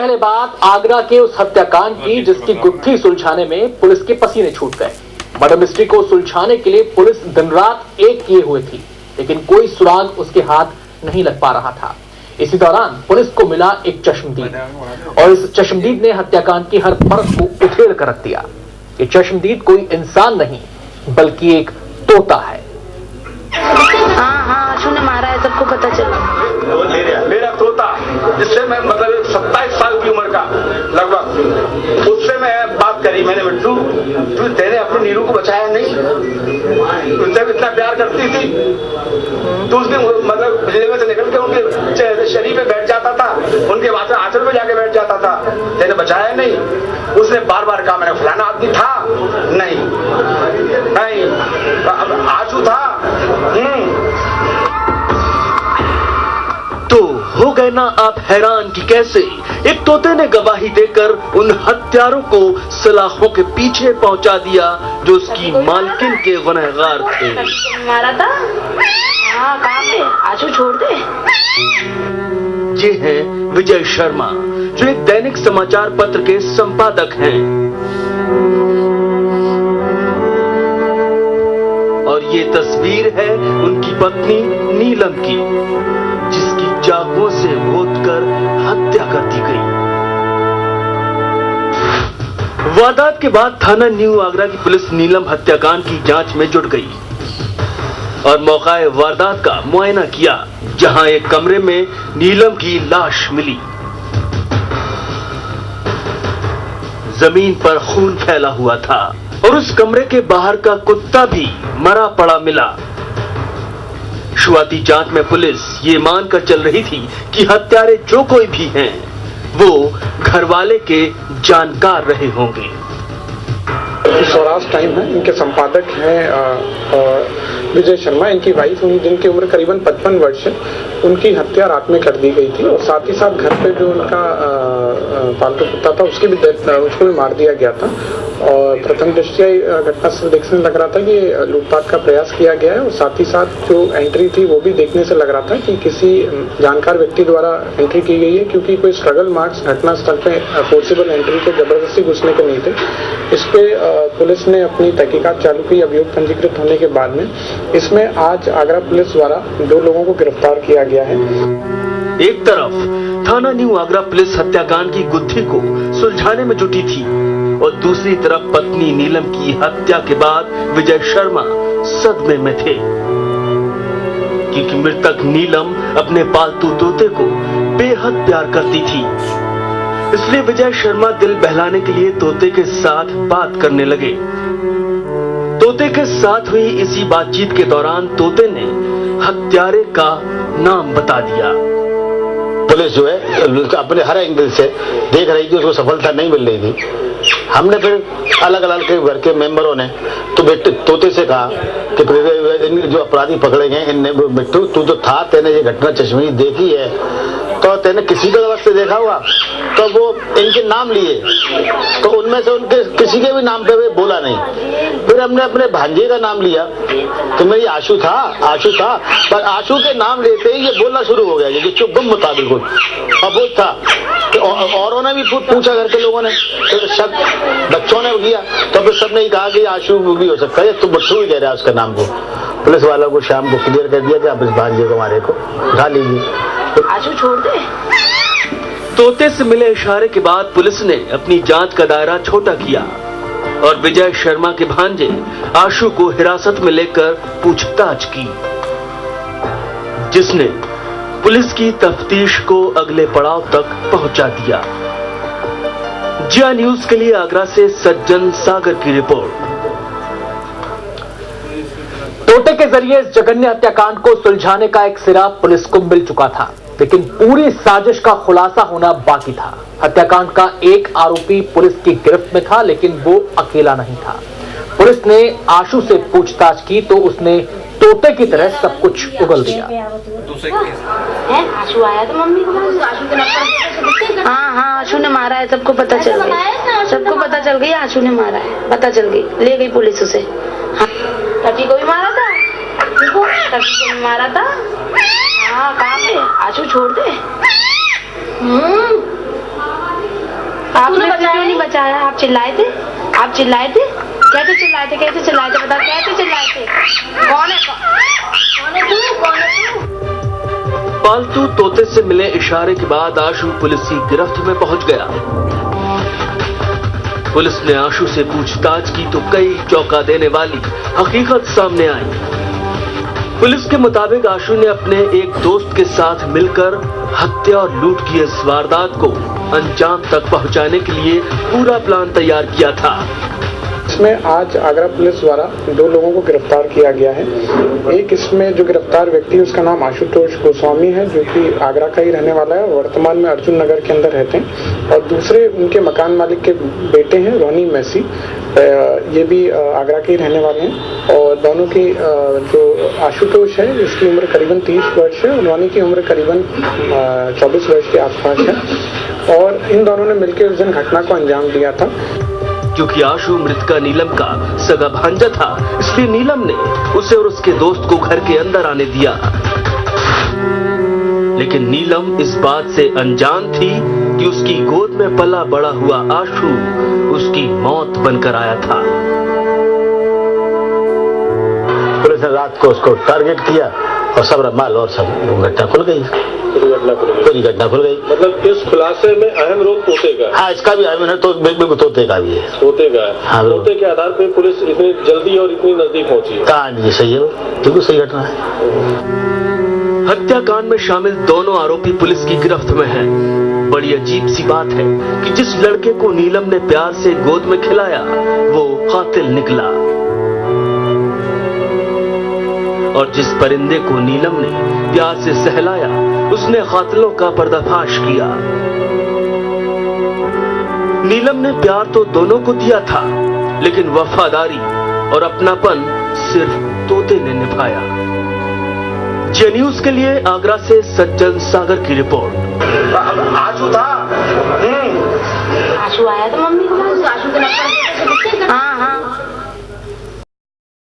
पहले बात आगरा के उस हत्याकांड की जिसकी गुत्थी सुलझाने में पुलिस के पसीने छूट गए। मर्डर मिस्ट्री को सुलझाने के लिए पुलिस दिन रात एक किए हुए थी, लेकिन कोई सुराग उसके हाथ नहीं लग पा रहा था। इसी दौरान पुलिस को मिला एक चश्मदीद और इस चश्मदीद ने हत्याकांड की हर परत को उधेड़ कर रख दिया। ये चश्मदीद कोई इंसान नहीं बल्कि एक तोता है। हाँ, आशू ने मारा है, सबको पता चला। मेरा तोता, जिससे मैं मतलब 27 साल की उम्र का लगभग, उससे मैं बात करी मैंने, बिट्टू तू तेरे अपने नीरू को बचाया नहीं, उनसे इतना प्यार करती थी, तो उस दिन मतलब बिजली में से निकल के उनके शरीर पे बैठ जाता था, उनके बाद आंचल पे जाके बैठ जाता था, तेने बचाया नहीं। उसने बार बार कहा मैंने फलाना आदमी था, नहीं आशू था। तो हो गए ना आप हैरान कि कैसे एक तोते ने गवाही देकर उन हत्यारों को सलाखों के पीछे पहुंचा दिया जो उसकी मालकिन के गुनहगार थे। मारा था? हाँ, कहाँ पे? आशू छोड़ दे। ये हैं विजय शर्मा, जो एक दैनिक समाचार पत्र के संपादक हैं, और ये तस्वीर है उनकी पत्नी नीलम की, जिसकी चाकुओं से घोंटकर हत्या कर दी गई। वारदात के बाद थाना न्यू आगरा की पुलिस नीलम हत्याकांड की जांच में जुट गई और मौकाए वारदात का मुआयना किया, जहां एक कमरे में नीलम की लाश मिली। जमीन पर खून फैला हुआ था और उस कमरे के बाहर का कुत्ता भी मरा पड़ा मिला। शुरुआती जांच में पुलिस ये मानकर चल रही थी कि हत्यारे जो कोई भी हैं, वो घरवाले के जानकार रहे होंगे। स्वराज टाइम है, इनके संपादक हैं विजय शर्मा, इनकी वाइफ, जिनकी उम्र करीबन 55 वर्ष है, उनकी हत्या रात में कर दी गई थी और साथ ही साथ घर पे जो उनका पालतू कुत्ता था उसको भी मार दिया गया था। और प्रथम दृष्टया घटना से देखने लग रहा था कि लूटपाट का प्रयास किया गया है और साथ ही साथ जो एंट्री थी वो भी देखने से लग रहा था कि किसी जानकार व्यक्ति द्वारा एंट्री की गई है, क्योंकि कोई स्ट्रगल मार्क्स घटनास्थल पे फोर्सिबल एंट्री के जबरदस्ती घुसने के नहीं थे। इस पे पुलिस ने अपनी तहकीकात चालू की अभियोग पंजीकृत होने के बाद में। इसमें आज आगरा पुलिस द्वारा 2 लोगों को गिरफ्तार किया गया है। एक तरफ थाना न्यू आगरा पुलिस हत्याकांड की गुत्थी को सुलझाने में जुटी थी और दूसरी तरफ पत्नी नीलम की हत्या के बाद विजय शर्मा सदमे में थे, क्योंकि मृतक नीलम अपने पालतू तोते को बेहद प्यार करती थी। इसलिए विजय शर्मा दिल बहलाने के लिए तोते के साथ बात करने लगे। तोते के साथ हुई इसी बातचीत के दौरान तोते ने हत्यारे का नाम बता दिया। पुलिस जो है अपने हर एंगल से देख रही थी, उसको सफलता नहीं मिल रही थी। हमने फिर अलग अलग के घर के मेंबरों ने तो बेटे तोते से कहा कि जो अपराधी पकड़े गए इनने, बिट्टू तू जो था, तेने ये घटना चश्मदीद देखी है, तो तेने किसी को अवश्य देखा हुआ, तो वो इनके नाम लिए, तो उनमें से उनके किसी के भी नाम पे वे बोला नहीं। फिर हमने अपने भांजे का नाम लिया कि मैं ये आशू था, पर आशू के नाम लेते ही ये बोलना शुरू हो गया, कि चुप गुम मुताबिक अब वो था। औरों ने भी पूछा, घर के लोगों ने, तो शक बच्चों ने किया, तो फिर सबने ही कहा कि आशू भी हो सकता है, तो बच्चों ही कह रहा है उसका नाम को। पुलिस वालों को शाम को क्लियर कर दिया कि आप इस भांजे को हमारे को उठा लीजिए। आशू छोड़ दे। तोते से मिले इशारे के बाद पुलिस ने अपनी जांच का दायरा छोटा किया और विजय शर्मा के भांजे आशू को हिरासत में लेकर पूछताछ की, जिसने पुलिस की तफ्तीश को अगले पड़ाव तक पहुंचा दिया। जिया न्यूज के लिए आगरा से सज्जन सागर की रिपोर्ट। तोते के जरिए इस जघन्य हत्याकांड को सुलझाने का एक सिरा पुलिस को मिल चुका था, लेकिन पूरी साजिश का खुलासा होना बाकी था। हत्याकांड का एक आरोपी पुलिस की गिरफ्त में था, लेकिन वो अकेला नहीं था। पुलिस ने आशू से पूछताछ की तो उसने तोते की तरह सब कुछ उगल दिया। आशू आया तो मम्मी को हाँ, आशू ने मारा है, सबको पता चल गया, सबको पता चल गई आशू ने मारा है, पता चल गई, ले गई पुलिस उसे। हाँ, टकी को भी मारा था, टकी को भी मारा था। हाँ, कहाँ पे? आशू छोड़ दे। आपने क्यों नहीं बचाया? आप चिल्लाए थे? आप चिल्लाए थे? कैसे चिल्लाए थे? कैसे चिल्लाए थे? बता, कैसे चिल्लाए थे? कौन है तू? कौन है तू? पालतू तोते से मिले इशारे के बाद आशु पुलिस की गिरफ्त में पहुंच गया। पुलिस ने आशु से पूछताछ की तो कई चौंका देने वाली हकीकत सामने आई। पुलिस के मुताबिक आशु ने अपने एक दोस्त के साथ मिलकर हत्या और लूट की इस वारदात को अंजाम तक पहुंचाने के लिए पूरा प्लान तैयार किया था। इसमें आज आगरा पुलिस द्वारा 2 लोगों को गिरफ्तार किया गया है। एक इसमें जो गिरफ्तार व्यक्ति है उसका नाम आशुतोष गोस्वामी है, जो कि आगरा का ही रहने वाला है और वर्तमान में अर्जुन नगर के अंदर रहते हैं। और दूसरे उनके मकान मालिक के बेटे हैं रोनी मैसी, ये भी आगरा के ही रहने वाले हैं। और दोनों की जो आशुतोष है इसकी उम्र करीबन 30 वर्ष है और रोनी की उम्र करीबन 24 वर्ष के आसपास है। और इन दोनों ने मिलकर उस दिन घटना को अंजाम दिया था। क्योंकि आशु मृतका नीलम का सगा भांजा था, इसलिए नीलम ने उसे और उसके दोस्त को घर के अंदर आने दिया। लेकिन नीलम इस बात से अनजान थी कि उसकी गोद में पला बड़ा हुआ आशु उसकी मौत बनकर आया था। पुलिस ने रात को उसको टारगेट किया और सब माल और सब घटना खुल गई। पूरी घटना खुल गई। मतलब इस खुलासे में अहम रोल तोते का। हाँ, इसका भी अहम है, तो बिल्कुल तोते का भी है। तोते का है। हाँ, तोते के आधार पर पुलिस इतनी जल्दी और इतनी नजदीक पहुंची है। हाँ जी, सही है, बिल्कुल सही घटना है। हत्याकांड में शामिल दोनों आरोपी पुलिस की गिरफ्त में हैं। बड़ी अजीब सी बात है कि जिस लड़के को नीलम ने प्यार से गोद में खिलाया वो कातिल निकला और जिस परिंदे को नीलम ने प्यार से सहलाया उसने कातिलों का पर्दाफाश किया। नीलम ने प्यार तो दोनों को दिया था, लेकिन वफादारी और अपनापन सिर्फ तोते ने निभाया। जे न्यूज के लिए आगरा से सज्जन सागर की रिपोर्ट। आशु था। आशु आया था मम्मी।